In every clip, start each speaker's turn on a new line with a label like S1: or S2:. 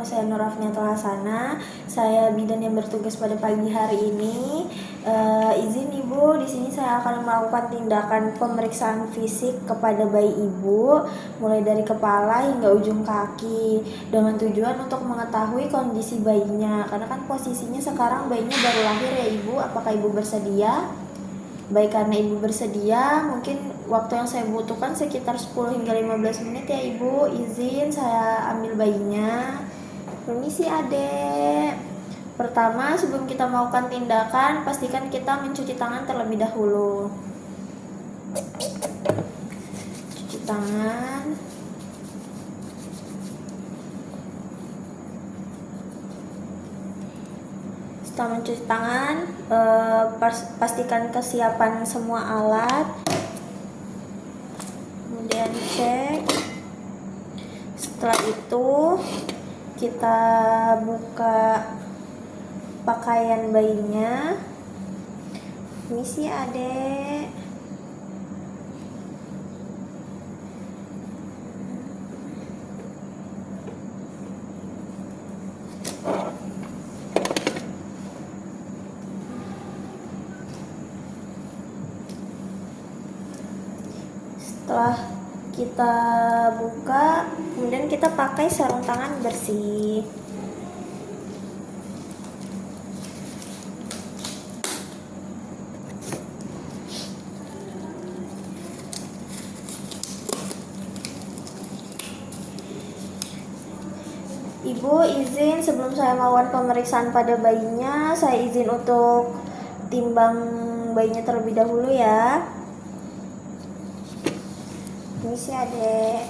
S1: nama saya Nur Afniatul Hasana. Saya bidan yang bertugas pada pagi hari ini. Izin Ibu, di sini saya akan melakukan tindakan pemeriksaan fisik kepada bayi Ibu, mulai dari kepala hingga ujung kaki, dengan tujuan untuk mengetahui kondisi bayinya. Karena kan posisinya sekarang bayinya baru lahir ya Ibu. Apakah Ibu bersedia? Baik, karena Ibu bersedia, mungkin waktu yang saya butuhkan sekitar 10 hingga 15 menit ya Ibu. Izin saya ambil bayinya. Permisi Adek. Pertama, sebelum kita melakukan tindakan, pastikan kita mencuci tangan terlebih dahulu. Cuci tangan. Setelah mencuci tangan, pastikan kesiapan semua alat. Kemudian cek. Setelah itu kita buka pakaian bayinya. Permisi Adek. Setelah kita buka, kemudian kita pakai sarung tangan bersih. Ibu izin sebelum saya melakukan pemeriksaan pada bayinya, saya izin untuk timbang bayinya terlebih dahulu ya. Permisi Adek.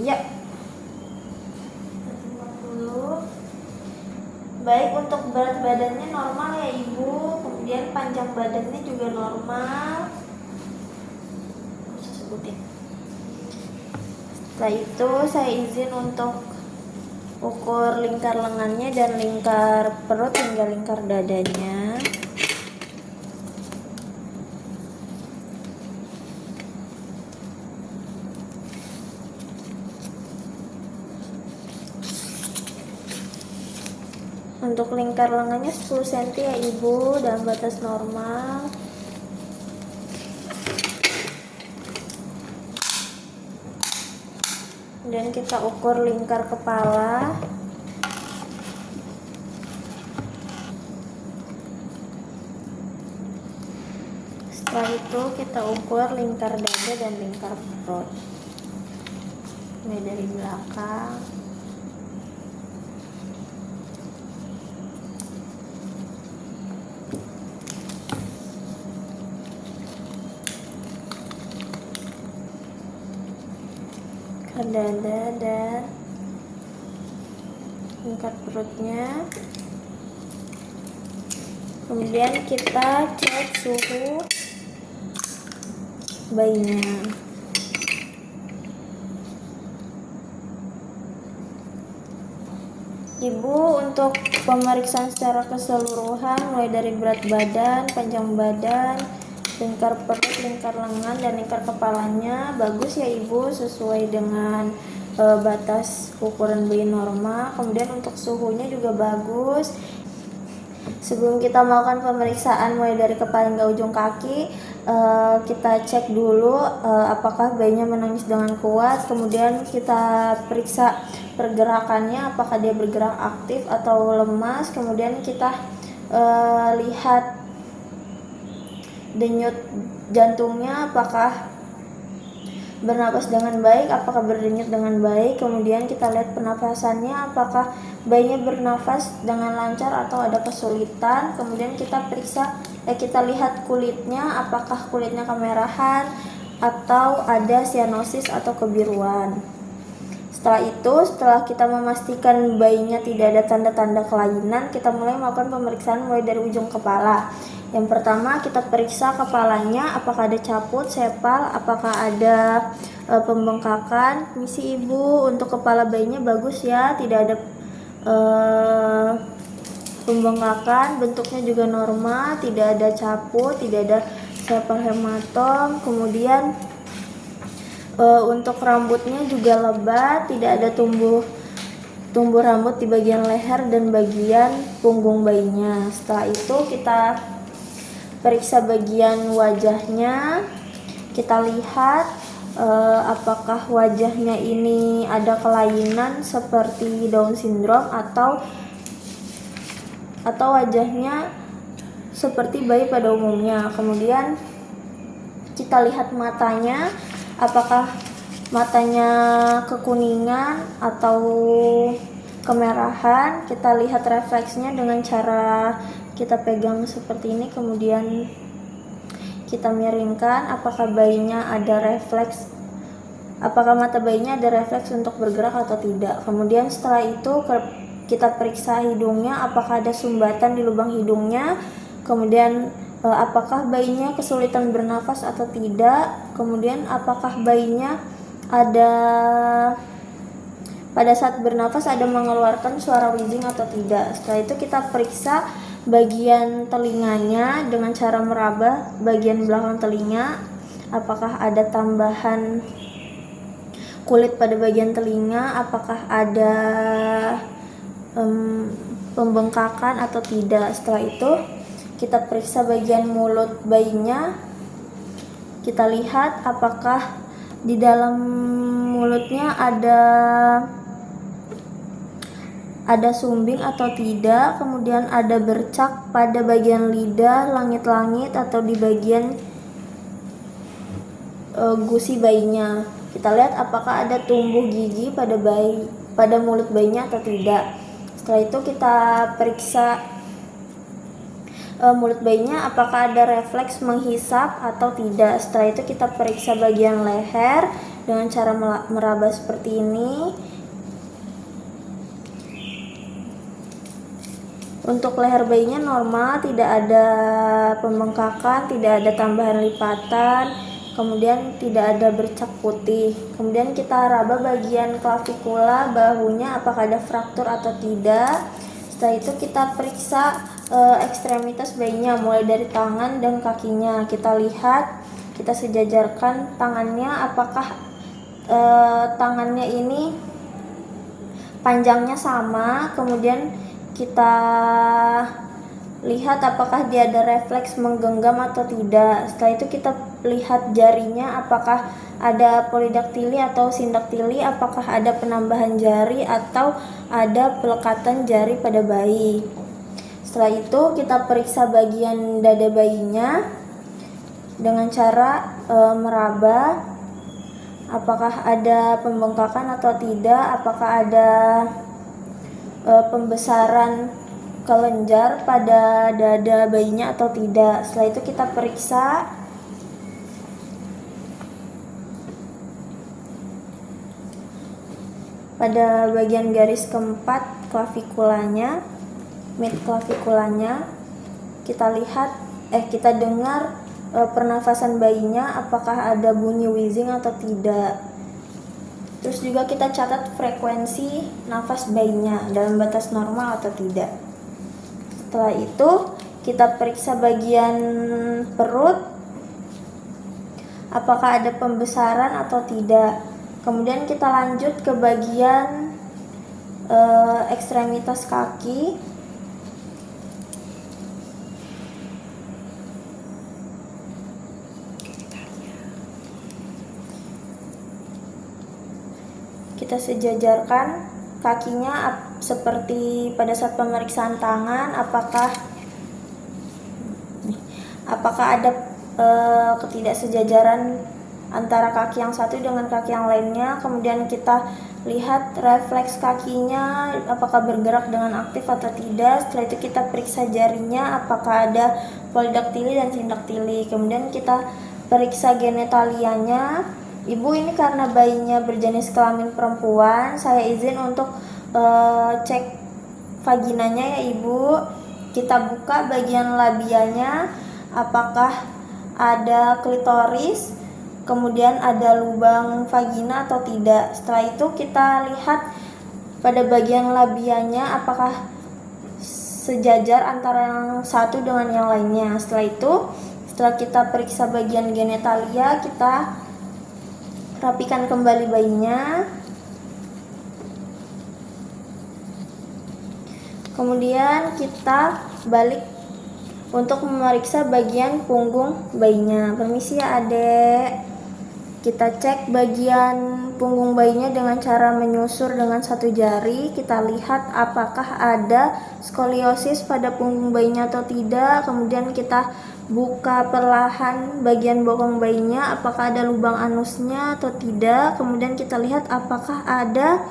S1: Ya. Timbang dulu. Baik, untuk berat badannya normal ya Ibu, kemudian panjang badannya juga normal. Bisa sebutin. Setelah itu saya izin untuk ukur lingkar lengannya dan lingkar perut hingga lingkar dadanya. Untuk lingkar lengannya 10 cm ya Ibu, dalam batas normal. Kemudian kita ukur lingkar kepala. Setelah itu kita ukur lingkar dada dan lingkar perut. Mulai dari belakang. Dada dan lingkar perutnya. Kemudian kita cek suhu bayinya. Ibu, untuk pemeriksaan secara keseluruhan mulai dari berat badan, panjang badan, lingkar perut, lingkar lengan, dan lingkar kepalanya bagus ya Ibu, sesuai dengan batas ukuran bayi normal. Kemudian untuk suhunya juga bagus. Sebelum kita melakukan pemeriksaan mulai dari kepala hingga ujung kaki, kita cek dulu apakah bayinya menangis dengan kuat. Kemudian kita periksa pergerakannya, apakah dia bergerak aktif atau lemas. Kemudian kita lihat denyut jantungnya, apakah bernapas dengan baik, apakah berdenyut dengan baik. Kemudian kita lihat pernafasannya, apakah bayinya bernafas dengan lancar atau ada kesulitan. Kemudian kita periksa, kita lihat kulitnya, apakah kulitnya kemerahan atau ada sianosis atau kebiruan. Setelah kita memastikan bayinya tidak ada tanda-tanda kelainan, kita mulai melakukan pemeriksaan mulai dari ujung kepala. Yang pertama, kita periksa kepalanya, apakah ada caput, sepal, apakah ada pembengkakan. Misi Ibu, untuk kepala bayinya bagus ya, tidak ada pembengkakan, bentuknya juga normal, tidak ada caput, tidak ada sepal hematom. Kemudian untuk rambutnya juga lebat, tidak ada tumbuh tumbuh rambut di bagian leher dan bagian punggung bayinya. Setelah itu kita periksa bagian wajahnya, kita lihat apakah wajahnya ini ada kelainan seperti Down syndrome atau wajahnya seperti bayi pada umumnya. Kemudian kita lihat matanya, apakah matanya kekuningan atau kemerahan. Kita lihat refleksnya dengan cara kita pegang seperti ini, kemudian kita miringkan. Apakah bayinya ada refleks, apakah mata bayinya ada refleks untuk bergerak atau tidak. Kemudian setelah itu kita periksa hidungnya, apakah ada sumbatan di lubang hidungnya. Kemudian apakah bayinya kesulitan bernafas atau tidak. Kemudian apakah bayinya ada pada saat bernafas ada mengeluarkan suara wheezing atau tidak. Setelah itu kita periksa bagian telinganya dengan cara meraba bagian belakang telinga, apakah ada tambahan kulit pada bagian telinga, apakah ada pembengkakan atau tidak. Setelah itu kita periksa bagian mulut bayinya, kita lihat apakah di dalam mulutnya ada sumbing atau tidak. Kemudian ada bercak pada bagian lidah, langit-langit atau di bagian gusi bayinya. Kita lihat apakah ada tumbuh gigi pada mulut bayinya atau tidak. Setelah itu kita periksa mulut bayinya, apakah ada refleks menghisap atau tidak. Setelah itu kita periksa bagian leher dengan cara meraba seperti ini. Untuk leher bayinya normal, tidak ada pembengkakan, tidak ada tambahan lipatan, kemudian tidak ada bercak putih. Kemudian kita raba bagian klavikula bahunya, apakah ada fraktur atau tidak. Setelah itu kita periksa ekstremitas bayinya, mulai dari tangan dan kakinya. Kita lihat, kita sejajarkan tangannya, apakah tangannya ini panjangnya sama. Kemudian kita lihat apakah dia ada refleks menggenggam atau tidak. Setelah itu kita lihat jarinya, apakah ada polidaktili atau sindaktili, apakah ada penambahan jari atau ada pelekatan jari pada bayi. Setelah itu kita periksa bagian dada bayinya dengan cara meraba, apakah ada pembengkakan atau tidak, apakah ada pembesaran kelenjar pada dada bayinya atau tidak. Setelah itu kita periksa pada bagian garis keempat klavikulanya, mid klavikulanya. Kita lihat, kita dengar pernafasan bayinya, apakah ada bunyi wheezing atau tidak. Terus juga kita catat frekuensi nafas bayinya dalam batas normal atau tidak. Setelah itu kita periksa bagian perut, apakah ada pembesaran atau tidak. Kemudian kita lanjut ke bagian ekstremitas kaki. Kita sejajarkan kakinya seperti pada saat pemeriksaan tangan, apakah ada ketidaksejajaran antara kaki yang satu dengan kaki yang lainnya. Kemudian kita lihat refleks kakinya, apakah bergerak dengan aktif atau tidak. Setelah itu kita periksa jarinya, apakah ada polidaktili dan sindaktili. Kemudian kita periksa genitalianya. Ibu, ini karena bayinya berjenis kelamin perempuan, saya izin untuk cek vaginanya ya Ibu. Kita buka bagian labianya, apakah ada klitoris, kemudian ada lubang vagina atau tidak. Setelah itu kita lihat pada bagian labianya, apakah sejajar antara yang satu dengan yang lainnya. Setelah kita periksa bagian genitalia, kita rapikan kembali bayinya. Kemudian kita balik untuk memeriksa bagian punggung bayinya. Permisi ya Adek. Kita cek bagian punggung bayinya dengan cara menyusur dengan satu jari. Kita lihat apakah ada skoliosis pada punggung bayinya atau tidak. Kemudian kita buka perlahan bagian bokong bayinya, apakah ada lubang anusnya atau tidak. Kemudian kita lihat apakah ada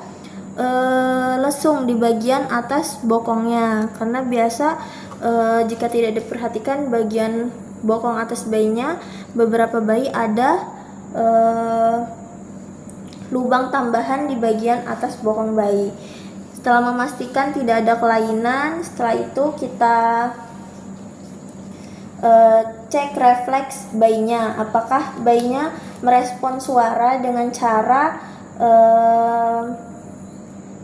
S1: lesung di bagian atas bokongnya, karena biasa jika tidak diperhatikan bagian bokong atas bayinya, beberapa bayi ada lubang tambahan di bagian atas bokong bayi. Setelah memastikan tidak ada kelainan, setelah itu kita cek refleks bayinya, apakah bayinya merespon suara dengan cara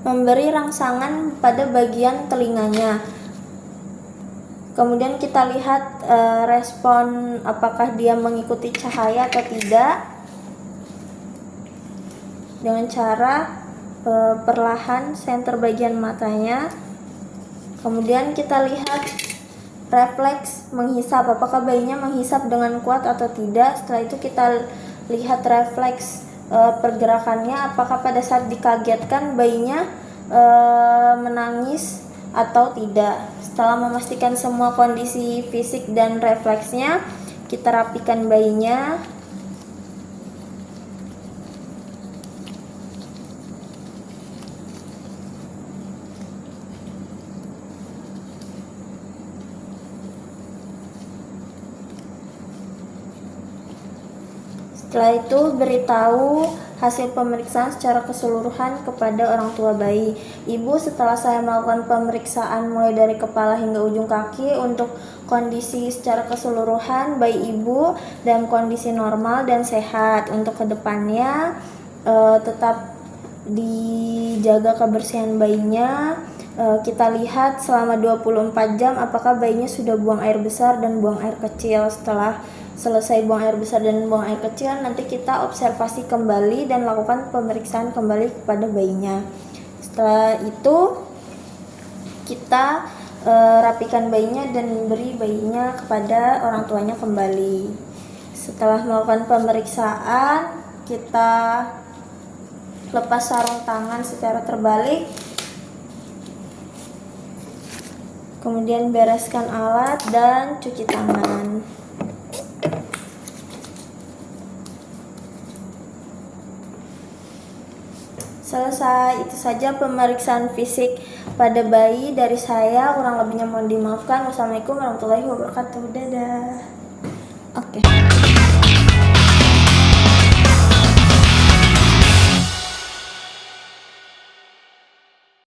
S1: memberi rangsangan pada bagian telinganya. Kemudian kita lihat respon apakah dia mengikuti cahaya atau tidak dengan cara perlahan senter bagian matanya. Kemudian kita lihat refleks menghisap, apakah bayinya menghisap dengan kuat atau tidak. Setelah itu kita lihat refleks pergerakannya, apakah pada saat dikagetkan bayinya menangis atau tidak. Setelah memastikan semua kondisi fisik dan refleksnya, kita rapikan bayinya. Setelah itu beritahu hasil pemeriksaan secara keseluruhan kepada orang tua bayi. Ibu, setelah saya melakukan pemeriksaan mulai dari kepala hingga ujung kaki untuk kondisi secara keseluruhan bayi ibu dalam kondisi normal dan sehat. Untuk kedepannya tetap dijaga kebersihan bayinya. Kita lihat selama 24 jam apakah bayinya sudah buang air besar dan buang air kecil. Setelah selesai buang air besar dan buang air kecil, nanti kita observasi kembali dan lakukan pemeriksaan kembali kepada bayinya. Setelah itu kita rapikan bayinya dan beri bayinya kepada orang tuanya kembali. Setelah melakukan pemeriksaan, kita lepas sarung tangan secara terbalik, kemudian bereskan alat dan cuci tangan. Selesai, itu saja pemeriksaan fisik pada bayi dari saya. Kurang lebihnya mohon dimaafkan. Wassalamualaikum warahmatullahi wabarakatuh. Dadah.